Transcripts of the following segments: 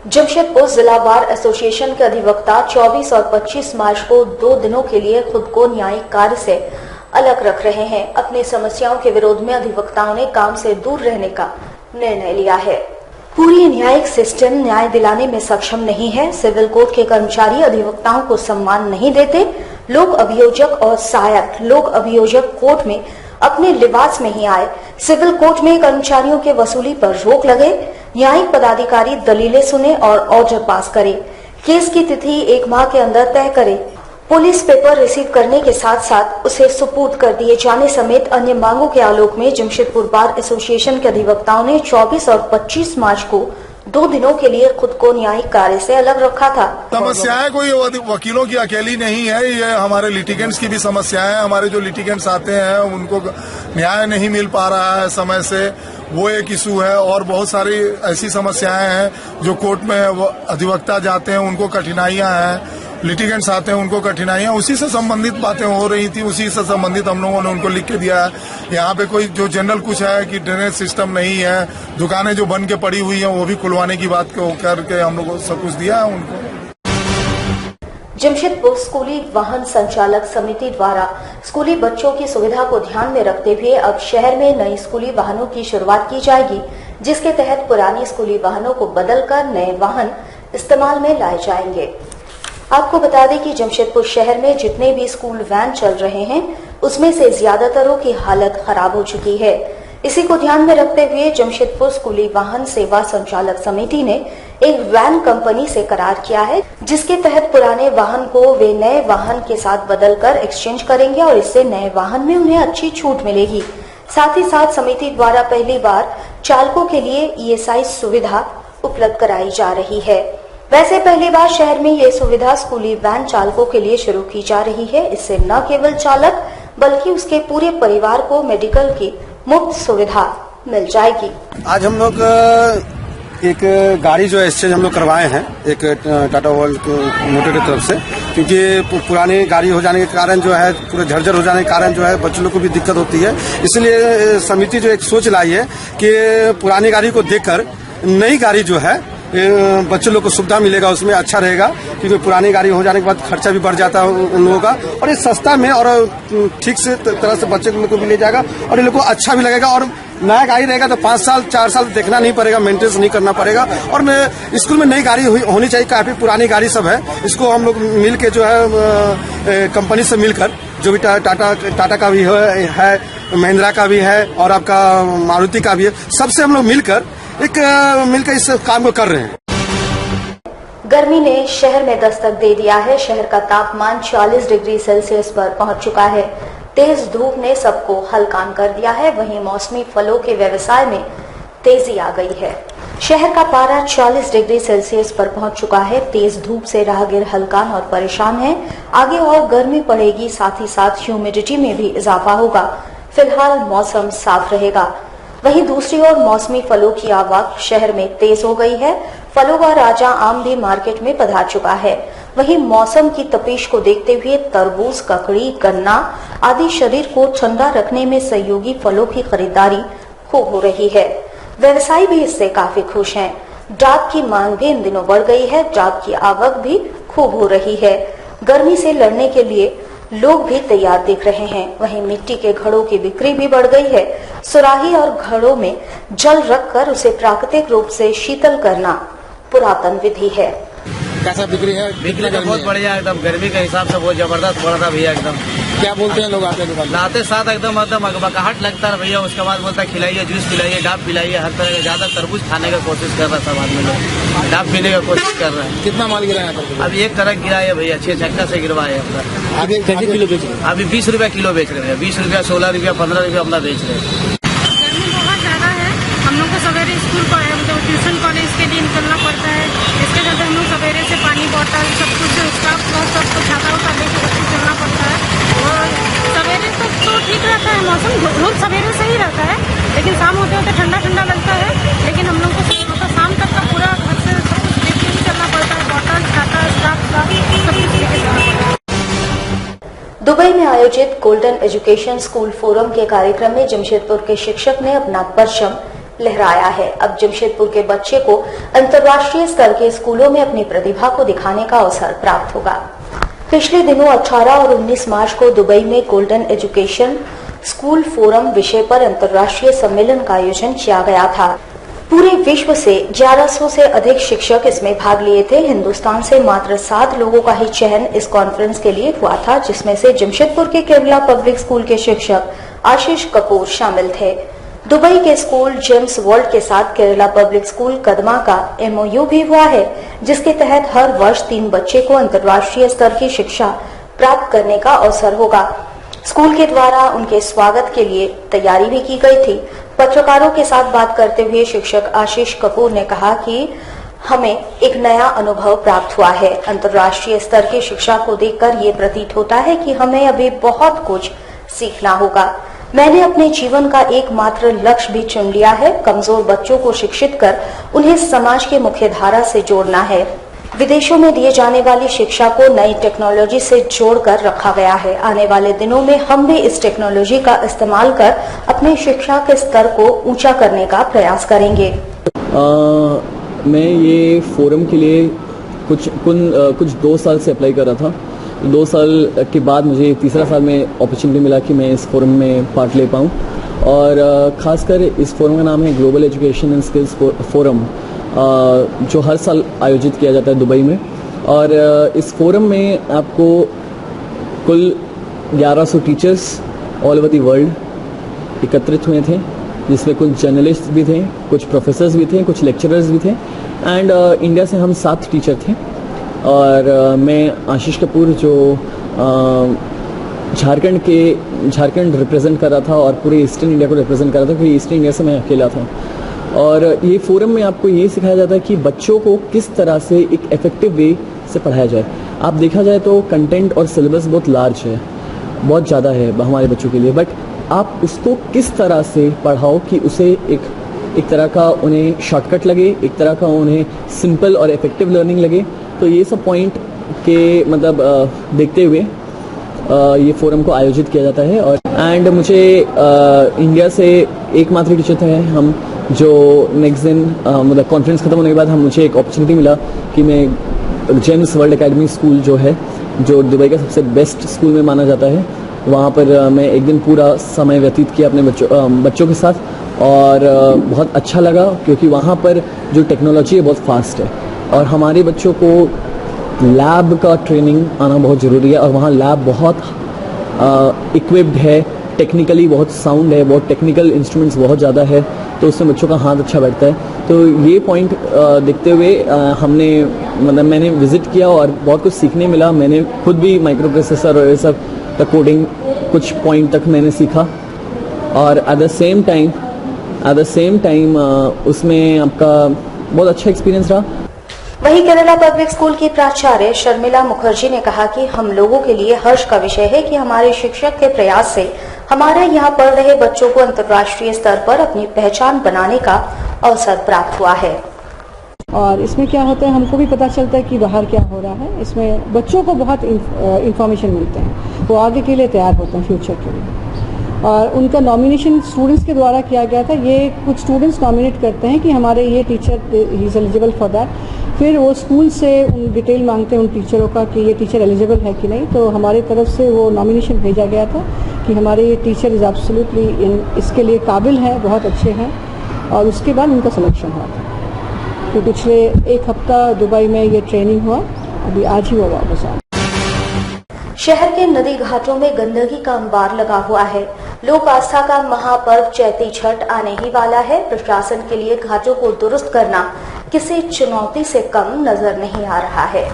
जमशेदपुर जिला bar association के अधिवक्ता 24 और 25 मार्च को 2 दिनों के लिए खुद को न्यायिक कार्य से अलग रख रहे हैं। अपनी समस्याओं के विरोध में अधिवक्ताओं ने काम से दूर रहने का निर्णय लिया है। पूरी न्यायिक सिस्टम न्याय दिलाने में सक्षम नहीं है। सिविल कोर्ट के कर्मचारी अधिवक्ताओं को सम्मान नहीं देते। लोक अभियोजक और सहायक लोक अभियोजक कोर्ट में अपने लिबास में ही आए। सिविल कोर्ट में कर्मचारियों के वसूली पर रोक लगे। न्यायिक पदाधिकारी दलीलें सुने और ऑर्डर पास करे। केस की तिथि 1 माह के अंदर तय करे। पुलिस पेपर रिसीव करने के साथ साथ उसे सुपुर्द कर दिए जाने समेत अन्य मांगों के आलोक में जमशेदपुर बार एसोसिएशन के अधिवक्ताओं ने 24 और 25 मार्च को 2 दिनों के लिए खुद को न्यायिक कार्य से अलग रखा था। समस्याएं कोई वकीलों की अकेली नहीं है, ये हमारे लिटिगेंट्स की भी समस्याएं हैं। हमारे जो लिटिगेंट्स आते हैं उनको न्याय नहीं मिल पा रहा है समय से, वो एक इशू है। और बहुत सारी ऐसी समस्याएं हैं जो कोर्ट में अधिवक्ता जाते हैं उनको कठिनाइयां हैं, लिटिगेंट्स आते हैं उनको कठिनाइयां, उसी से संबंधित बातें हो रही थी, उसी से संबंधित हम लोगों ने उनको लिख के दिया है। यहाँ पे कोई जो जनरल कुछ है कि ड्रेनेज सिस्टम नहीं है, दुकानें जो बन के पड़ी हुई हैं वो भी खुलवाने की बात करके हम लोगों को सब कुछ दिया है उनको। जमशेदपुर स्कूली वाहन संचालक समिति द्वारा स्कूली बच्चों की सुविधा को ध्यान में रखते हुए अब शहर में नई स्कूली वाहनों की शुरुआत की जाएगी, जिसके तहत पुराने स्कूली वाहनों को बदलकर नए वाहन इस्तेमाल में लाए जाएंगे। आपको बता दें कि जमशेदपुर शहर में जितने भी स्कूल वैन चल रहे हैं उसमें से ज्यादातरों की हालत खराब हो चुकी है। इसी को ध्यान में रखते हुए जमशेदपुर स्कूली वाहन सेवा संचालक समिति ने एक वैन कंपनी से करार किया है, जिसके तहत पुराने वाहन को वे नए वाहन के साथ बदलकर एक्सचेंज करेंगे और इससे नए वाहन में उन्हें अच्छी छूट मिलेगी। साथ ही साथ समिति द्वारा पहली बार चालकों के लिए ESI सुविधा उपलब्ध कराई जा रही है। वैसे पहली बार शहर में ये सुविधा स्कूली वैन चालकों के लिए शुरू की जा रही है। इससे न केवल चालक बल्कि उसके पूरे परिवार को मेडिकल की मुफ्त सुविधा मिल जाएगी। आज हम लोग एक गाड़ी जो एक्सचेंज हम लोग करवाए हैं एक टाटा वर्ल्ड मोटर की तरफ से, क्योंकि पुरानी गाड़ी हो जाने के कारण जो है पूरे झरझर हो जाने के कारण जो है बच्चों लोग को भी दिक्कत होती है। इसलिए समिति जो एक सोच लाई है कि पुरानी गाड़ी को देखकर नई गाड़ी जो है बच्चों लोग को सुविधा मिलेगा, उसमें अच्छा रहेगा, क्योंकि पुरानी गाड़ी हो जाने के बाद खर्चा भी बढ़ जाता है उन लोगों का, और ये सस्ता में और ठीक से तरह से बच्चे लोग को भी ले जाएगा और ये लोग को अच्छा भी लगेगा। और नया गाड़ी रहेगा तो 5 साल 4 साल देखना नहीं पड़ेगा, मेंटेनेंस नहीं करना पड़ेगा। और स्कूल में नई गाड़ी होनी चाहिए, काफी पुरानी गाड़ी सब है, इसको हम लोग मिल के जो है कंपनी से मिलकर जो भी टाटा का भी है, महिंद्रा का भी है और आपका मारुति का भी है, सबसे हम लोग मिलकर इस काम को कर रहे हैं। गर्मी ने शहर में दस्तक दे दिया है। शहर का तापमान 40 डिग्री सेल्सियस पर पहुंच चुका है। तेज धूप ने सबको हलकान कर दिया है। वहीं मौसमी फलों के व्यवसाय में तेजी आ गई है। शहर का पारा 40 डिग्री सेल्सियस पर पहुंच चुका है। तेज धूप से राहगीर हलकान और परेशान है। आगे और गर्मी पड़ेगी, साथ ही साथ ह्यूमिडिटी में भी इजाफा होगा। फिलहाल मौसम साफ रहेगा। वहीं दूसरी ओर मौसमी फलों की आवक शहर में तेज हो गई है। फलों का राजा आम भी मार्केट में पधार चुका है। वहीं मौसम की तपिश को देखते हुए तरबूज, ककड़ी, गन्ना आदि शरीर को ठंडा रखने में सहयोगी फलों की खरीदारी खूब हो रही है। व्यवसायी भी इससे काफी खुश हैं। डाक की मांग भी इन दिनों बढ़ गई है। डाक की आवक भी खूब हो रही है। गर्मी से लड़ने के लिए लोग भी तैयार दिख रहे हैं। वहीं मिट्टी के घड़ों की बिक्री भी बढ़ गई है। सुराही और घड़ों में जल रखकर उसे प्राकृतिक रूप से शीतल करना पुरातन विधि है। कैसा बिक्री है? बिक्री तो बहुत बढ़िया, एकदम गर्मी के हिसाब से बहुत जबरदस्त बढ़ रहा भैया। एकदम क्या बोलते हैं लोग आते दुकान? लाते साथ एकदम अगबकाहट लगता है भैया। उसके बाद बोलता है खिलाइए, जूस पिलाइए, डाब पिलाइए, हर तरह का ज्यादा तरबूज खाने का कोशिश कर रहा है सब आदमी लोग, डाब पीने का कोशिश कर रहे हैं। कितना माल गिरा है? अभी एक तरह गिरा है भैया, 6 चक्का से गिरवाए अपना। अभी कैसे किलो बेच रहे हैं? अभी 20 रुपया किलो बेच रहे हैं। 20 रुपया, 16 रुपया, 15 रुपया अपना बेच रहे हैं। गर्मी बहुत ज्यादा है। हम लोग को सवेरे स्कूल ट्यूशन कॉलेज के लिए निकलना पड़ता है। इसके चलते हम लोग सवेरे से पानी बोतल सब कुछ स्टाफ सबको छाता उता लेके चलना पड़ता है। और सवेरे तक तो ठीक रहता है मौसम, धूप सवेरे से ही रहता है, लेकिन शाम होते होते ठंडा ठंडा लगता है। लेकिन हम लोग को शाम तक का पूरा घर से सब कुछ लेके ही चलना पड़ता है। बोतल, छाता, स्टाफ का सब कुछ लेके चलना पड़ता है। दुबई में आयोजित गोल्डन एजुकेशन स्कूल फोरम के कार्यक्रम में जमशेदपुर के शिक्षक ने अपना परचम लहराया है। अब जमशेदपुर के बच्चे को अंतर्राष्ट्रीय स्तर के स्कूलों में अपनी प्रतिभा को दिखाने का अवसर प्राप्त होगा। पिछले दिनों 18 और 19 मार्च को दुबई में गोल्डन एजुकेशन स्कूल फोरम विषय पर अंतर्राष्ट्रीय सम्मेलन का आयोजन किया गया था। पूरे विश्व से 1100 से अधिक शिक्षक इसमें भाग लिए थे। हिंदुस्तान से मात्र 7 लोगों का ही चयन इस कॉन्फ्रेंस के लिए हुआ था, जिसमें से जमशेदपुर के केरला पब्लिक स्कूल के शिक्षक आशीष कपूर शामिल थे। दुबई के स्कूल जेम्स वर्ल्ड के साथ केरला पब्लिक स्कूल कदमा का MOU भी हुआ है, जिसके तहत हर वर्ष 3 बच्चे को अंतर्राष्ट्रीय स्तर की शिक्षा प्राप्त करने का अवसर होगा। स्कूल के द्वारा उनके स्वागत के लिए तैयारी भी की गई थी। पत्रकारों के साथ बात करते हुए शिक्षक आशीष कपूर ने कहा कि हमें एक नया अनुभव प्राप्त हुआ है। अंतर्राष्ट्रीय स्तर की शिक्षा को देखकर ये प्रतीत होता है कि हमें अभी बहुत कुछ सीखना होगा। मैंने अपने जीवन का एकमात्र लक्ष्य भी चुन लिया है, कमजोर बच्चों को शिक्षित कर उन्हें समाज के मुख्य धारा से जोड़ना है। विदेशों में दिए जाने वाली शिक्षा को नई टेक्नोलॉजी से जोड़कर रखा गया है। आने वाले दिनों में हम भी इस टेक्नोलॉजी का इस्तेमाल कर अपने शिक्षा के स्तर को ऊंचा करने का प्रयास करेंगे। मैं ये फोरम के लिए कुछ 2 साल से अप्लाई कर रहा था। 2 साल के बाद मुझे तीसरा साल में अपॉर्चुनिटी मिला कि मैं इस फोरम में पार्ट ले पाऊँ, और ख़ासकर इस फोरम का नाम है global education and skills forum, जो हर साल आयोजित किया जाता है दुबई में। और इस फोरम में आपको कुल 1100 teachers all over the world एकत्रित हुए थे, जिसमें कुछ जर्नलिस्ट भी थे, कुछ प्रोफेसर्स भी थे, कुछ लेक्चरर्स भी थे, एंड इंडिया से हम 7 टीचर थे। और मैं आशीष कपूर जो झारखंड रिप्रेजेंट कर रहा था और पूरे ईस्टर्न इंडिया को रिप्रेजेंट कर रहा था, क्योंकि ईस्टर्न इंडिया से मैं अकेला था। और ये फोरम में आपको ये सिखाया जाता है कि बच्चों को किस तरह से एक इफेक्टिव वे से पढ़ाया जाए। आप देखा जाए तो कंटेंट और सिलेबस बहुत लार्ज है, बहुत ज़्यादा है हमारे बच्चों के लिए, बट आप उसको किस तरह से पढ़ाओ कि उसे एक तरह का उन्हें शॉर्टकट लगे, एक तरह का उन्हें सिंपल और इफेक्टिव लर्निंग लगे। तो ये सब पॉइंट के मतलब देखते हुए ये फोरम को आयोजित किया जाता है। और एंड मुझे इंडिया से एकमात्र टीचर थे हम, जो नेक्स्ट दिन मतलब कॉन्फ्रेंस खत्म होने के बाद मुझे एक अपॉर्चुनिटी मिला कि मैं जेम्स वर्ल्ड एकेडमी स्कूल जो है, जो दुबई का सबसे बेस्ट स्कूल में माना जाता है, वहाँ पर मैं एक दिन पूरा समय व्यतीत किया अपने बच्चों के साथ। और बहुत अच्छा लगा, क्योंकि वहाँ पर जो टेक्नोलॉजी है बहुत फास्ट है, और हमारे बच्चों को लैब का ट्रेनिंग आना बहुत ज़रूरी है। और वहाँ लैब बहुत इक्विप्ड है, टेक्निकली बहुत साउंड है, बहुत टेक्निकल इंस्ट्रूमेंट्स बहुत ज़्यादा है, तो उससे बच्चों का हाथ अच्छा बैठता है। तो ये पॉइंट देखते हुए मैंने विज़िट किया और बहुत कुछ सीखने मिला। मैंने खुद भी माइक्रो प्रोसेसर और ये सब का कोडिंग कुछ पॉइंट तक मैंने सीखा, और एट द सेम टाइम उसमें आपका बहुत अच्छा एक्सपीरियंस रहा। वहीं केरला पब्लिक स्कूल की प्राचार्य शर्मिला मुखर्जी ने कहा कि हम लोगों के लिए हर्ष का विषय है कि हमारे शिक्षक के प्रयास से हमारे यहाँ पढ़ रहे बच्चों को अंतर्राष्ट्रीय स्तर पर अपनी पहचान बनाने का अवसर प्राप्त हुआ है। और इसमें क्या होता है, हमको भी पता चलता है कि बाहर क्या हो रहा है। इसमें बच्चों को बहुत इंफॉर्मेशन मिलते हैं, वो आगे के लिए तैयार होते हैं फ्यूचर के लिए। और उनका नॉमिनेशन स्टूडेंट्स के द्वारा किया गया था। ये कुछ स्टूडेंट्स नॉमिनेट करते हैं कि हमारे ये teacher he is eligible for that. फिर वो स्कूल से उन डिटेल मांगते हैं उन टीचरों का कि ये टीचर एलिजिबल है कि नहीं। तो हमारी तरफ से वो नॉमिनेशन भेजा गया था कि हमारे ये टीचर इज़ एब्सोल्युटली इसके लिए काबिल हैं, बहुत अच्छे हैं, और उसके बाद उनका सिलेक्शन हुआ था। तो पिछले 1 हफ्ता दुबई में ये ट्रेनिंग हुआ, अभी आज ही हुआ वापस आ। शहर के नदी घाटों में गंदगी का अंबार लगा हुआ है। लोक आस्था का महापर्व चैती छठ आने ही वाला है। प्रशासन के लिए घाटों को दुरुस्त करना किसी चुनौती से कम नजर नहीं आ रहा है।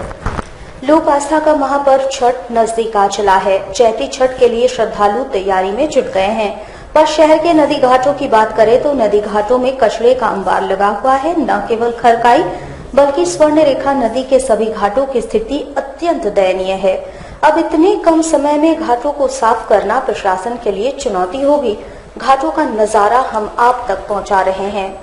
लोक आस्था का महापर्व छठ नजदीक आ चला है। चैती छठ के लिए श्रद्धालु तैयारी में जुट गए हैं, पर शहर के नदी घाटों की बात करें तो नदी घाटों में कचरे का अंबार लगा हुआ है। न केवल खरकाई बल्कि स्वर्ण रेखा नदी के सभी घाटों की स्थिति अत्यंत दयनीय है। अब इतने कम समय में घाटों को साफ करना प्रशासन के लिए चुनौती होगी। घाटों का नजारा हम आप तक पहुंचा रहे हैं।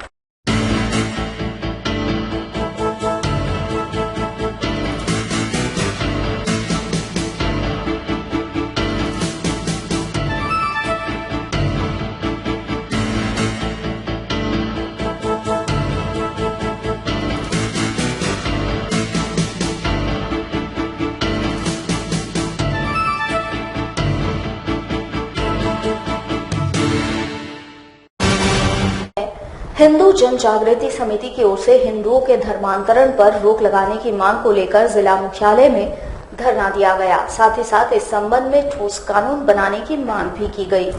हिंदू जन जागृति समिति की ओर से हिंदुओं के धर्मांतरण पर रोक लगाने की मांग को लेकर जिला मुख्यालय में धरना दिया गया। साथ ही साथ इस संबंध में ठोस कानून बनाने की मांग भी की गई।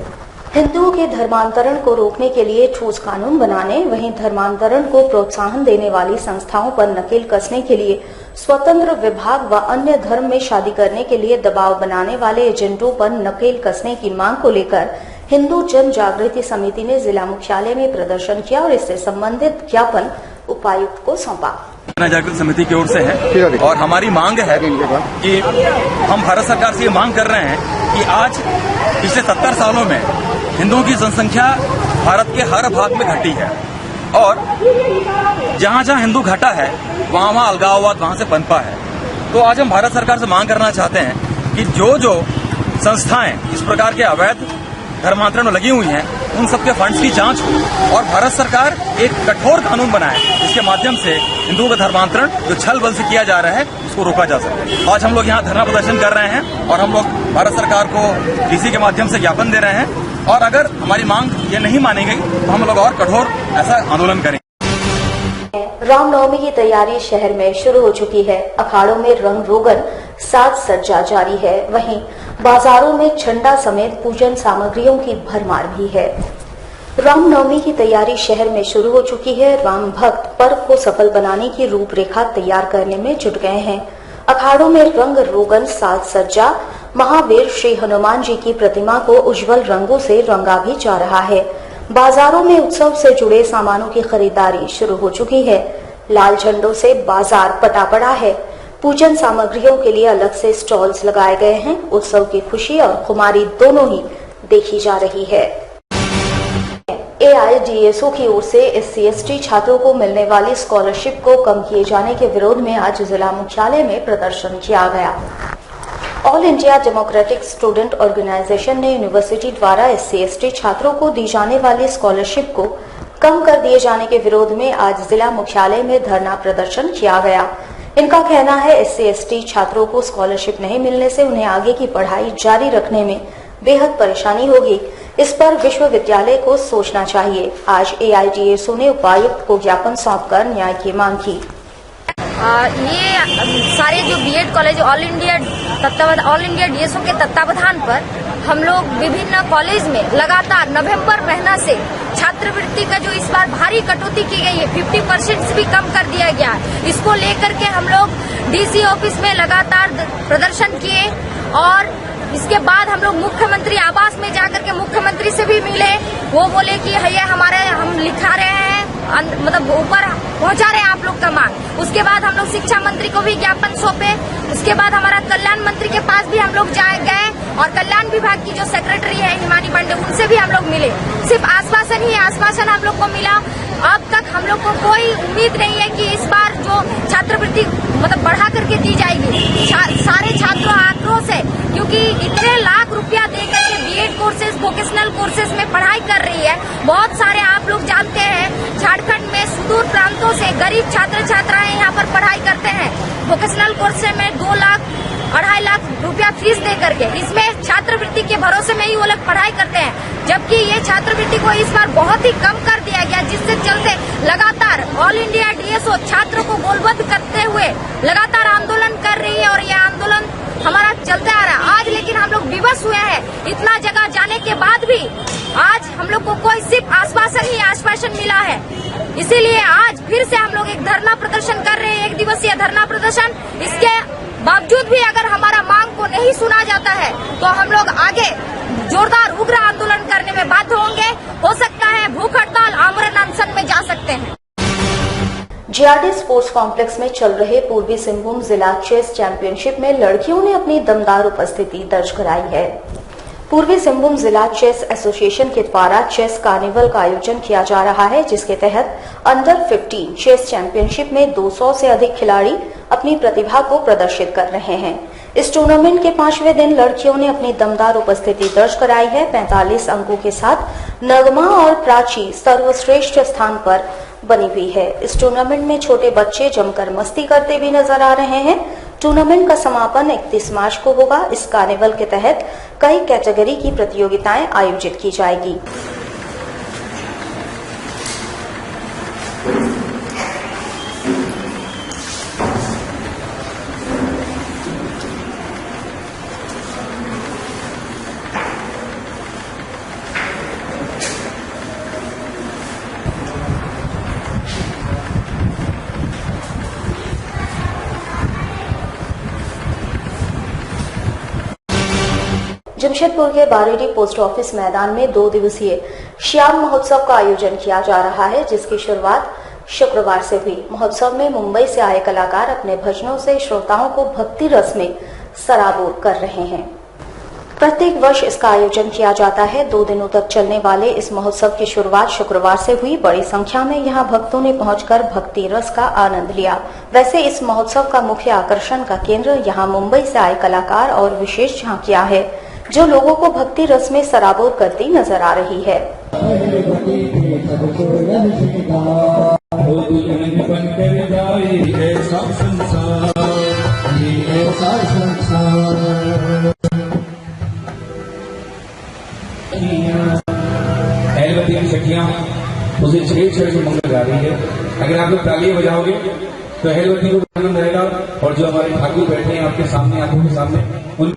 हिंदुओं के धर्मांतरण को रोकने के लिए ठोस कानून बनाने, वहीं धर्मांतरण को प्रोत्साहन देने वाली संस्थाओं पर नकेल कसने के लिए स्वतंत्र विभाग व अन्य धर्म में शादी करने के लिए दबाव बनाने वाले एजेंटों पर नकेल कसने की मांग को लेकर हिंदू जन जागृति समिति ने जिला मुख्यालय में प्रदर्शन किया और इससे संबंधित ज्ञापन उपायुक्त को सौंपा। जन जागृति समिति की ओर से है और हमारी मांग है कि हम भारत सरकार से ये मांग कर रहे हैं कि आज पिछले 70 सालों में हिंदुओं की जनसंख्या भारत के हर भाग में घटी है और जहाँ जहाँ हिंदू घटा है वहाँ अलगाववाद वहाँ से पनपा है। तो आज हम भारत सरकार से मांग करना चाहते हैं कि जो संस्थाएं इस प्रकार के अवैध धर्मांतरण में लगी हुई हैं उन सबके फंड्स की जांच हो और भारत सरकार एक कठोर कानून बनाए जिसके माध्यम से हिंदुओं का धर्मांतरण जो छल बल से किया जा रहा है उसको रोका जा सके। आज हम लोग यहाँ धरना प्रदर्शन कर रहे हैं और हम लोग भारत सरकार को डीसी के माध्यम से ज्ञापन दे रहे हैं और अगर हमारी मांग ये नहीं मानी गई तो हम लोग और कठोर ऐसा आंदोलन करेंगे। रामनवमी की तैयारी शहर में शुरू हो चुकी है। अखाड़ों में रंग रोगन साज सज्जा जारी है, वहीं बाजारों में झंडा समेत पूजन सामग्रियों की भरमार भी है। रामनवमी की तैयारी शहर में शुरू हो चुकी है। राम भक्त पर्व को सफल बनाने की रूपरेखा तैयार करने में जुट गए हैं। अखाड़ों में रंग रोगन साज सज्जा, महावीर श्री हनुमान जी की प्रतिमा को उज्जवल रंगों से रंगा भी जा रहा है। बाजारों में उत्सव से जुड़े सामानों की खरीदारी शुरू हो चुकी है। लाल झंडों से बाजार पटा पड़ा है। पूजन सामग्रियों के लिए अलग से स्टॉल्स लगाए गए हैं। उत्सव की खुशी और खुमारी दोनों ही देखी जा रही है। AIDSO की ओर से SC/ST छात्रों को मिलने वाली स्कॉलरशिप को कम किए जाने के विरोध में आज जिला मुख्यालय में प्रदर्शन किया गया। All India democratic student organisation ने यूनिवर्सिटी द्वारा SC/ST छात्रों को दी जाने वाली स्कॉलरशिप को कम कर दिए जाने के विरोध में आज जिला मुख्यालय में धरना प्रदर्शन किया गया। इनका कहना है SC/ST छात्रों को स्कॉलरशिप नहीं मिलने से उन्हें आगे की पढ़ाई जारी रखने में बेहद परेशानी होगी। इस पर विश्वविद्यालय को सोचना चाहिए। आज AIDSO ने उपायुक्त को ज्ञापन सौंपकर न्याय की मांग की। ये सारे जो BEd college all India DSO के तत्वावधान पर हम लोग विभिन्न कॉलेज में लगातार नवंबर महीना से छात्रवृत्ति का जो इस बार भारी कटौती की गई है, 50% से भी कम कर दिया गया है। इसको लेकर के हम लोग DC ऑफिस में लगातार प्रदर्शन किए और इसके बाद हम लोग मुख्यमंत्री आवास में जाकर के मुख्यमंत्री से भी मिले। वो बोले कि ये हम लिखा रहे हैं, मतलब ऊपर पहुंचा रहे हैं आप लोग का मांग। उसके बाद हम लोग शिक्षा मंत्री को भी ज्ञापन सौंपे। उसके बाद हमारा कल्याण मंत्री के पास भी हम लोग गए और कल्याण विभाग की जो सेक्रेटरी है हिमानी पांडे, उनसे भी हम लोग मिले। सिर्फ आश्वासन हम लोग को मिला। अब तक हम लोग को कोई उम्मीद नहीं है कि इस बार जो छात्रवृत्ति मतलब बढ़ा करके दी जाएगी। सारे छात्रों आक्रोश है क्योंकि इतने लाख रुपया देकर के बीएड कोर्सेज, वोकेशनल कोर्सेज में पढ़ाई कर रही है। बहुत सारे आप लोग जानते हैं झारखंड में सुदूर प्रांतों से गरीब छात्र छात्राएं यहाँ पर पढ़ाई करते हैं। वोकेशनल कोर्स में 2 लाख 2.5 लाख रुपया फीस दे करके इसमें छात्रवृत्ति के भरोसे में ही वो लोग पढ़ाई करते हैं। जबकि ये छात्रवृत्ति को इस बार बहुत ही कम कर दिया गया, जिससे चलते लगातार ऑल इंडिया DSO छात्रों को गोलबद्ध करते हुए लगातार आंदोलन कर रही है और ये आंदोलन हमारा चलते आ रहा है। आज लेकिन हम लोग विवश हुए हैं। इतना जगह जाने के बाद भी आज हम लोग को कोई सिर्फ आश्वासन मिला है। इसीलिए आज फिर से हम लोग एक धरना प्रदर्शन कर रहे हैं, 1 दिवसीय धरना प्रदर्शन। इसके बावजूद भी अगर हमारा मांग को नहीं सुना जाता है तो हम लोग आगे जोरदार उग्र आंदोलन करने में बाध्य होंगे। हो सकता है भूख हड़ताल, आमरण अनशन में जा सकते हैं। GRD स्पोर्ट्स कॉम्प्लेक्स में चल रहे पूर्वी सिंहभूम जिला चेस चैंपियनशिप में लड़कियों ने अपनी दमदार उपस्थिति दर्ज कराई है। पूर्वी सिंहभूम जिला चेस एसोसिएशन के द्वारा चेस कार्निवल का आयोजन किया जा रहा है, जिसके तहत अंडर 15 चेस चैंपियनशिप में 200 से अधिक खिलाड़ी अपनी प्रतिभा को प्रदर्शित कर रहे हैं। इस टूर्नामेंट के 5वें दिन लड़कियों ने अपनी दमदार उपस्थिति दर्ज कराई है। 45 अंकों के साथ नगमा और प्राची सर्वश्रेष्ठ स्थान पर बनी हुई है। इस टूर्नामेंट में छोटे बच्चे जमकर मस्ती करते भी नजर आ रहे हैं। टूर्नामेंट का समापन 31 मार्च को होगा। इस कार्निवल के तहत कई कैटेगरी की प्रतियोगिताएं आयोजित की जाएगी। जमशेदपुर के बारेडी पोस्ट ऑफिस मैदान में 2 दिवसीय श्याम महोत्सव का आयोजन किया जा रहा है, जिसकी शुरुआत शुक्रवार से हुई। महोत्सव में मुंबई से आए कलाकार अपने भजनों से श्रोताओं को भक्ति रस में सराबोर कर रहे हैं। प्रत्येक वर्ष इसका आयोजन किया जाता है। 2 दिनों तक चलने वाले इस महोत्सव की शुरुआत शुक्रवार से हुई। बड़ी संख्या में यहां भक्तों ने पहुंचकर भक्ति रस का आनंद लिया। वैसे इस महोत्सव का मुख्य आकर्षण का केंद्र यहां मुंबई से आए कलाकार और विशेष झांकियां है, जो लोगों को भक्ति रस में सराबोर करती नजर आ रही है। एलबत्ती की छठियां उसे छेड़ के मंगल जा रही है। अगर आप लोग तालियां बजाओगे तो एलबत्ती को आनंद रहेगा। और जो हमारे ठाकुर बैठे हैं आपके सामने, आंखों के सामने,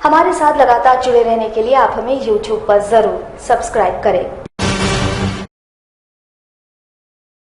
हमारे साथ लगातार जुड़े रहने के लिए आप हमें YouTube पर जरूर सब्सक्राइब करें।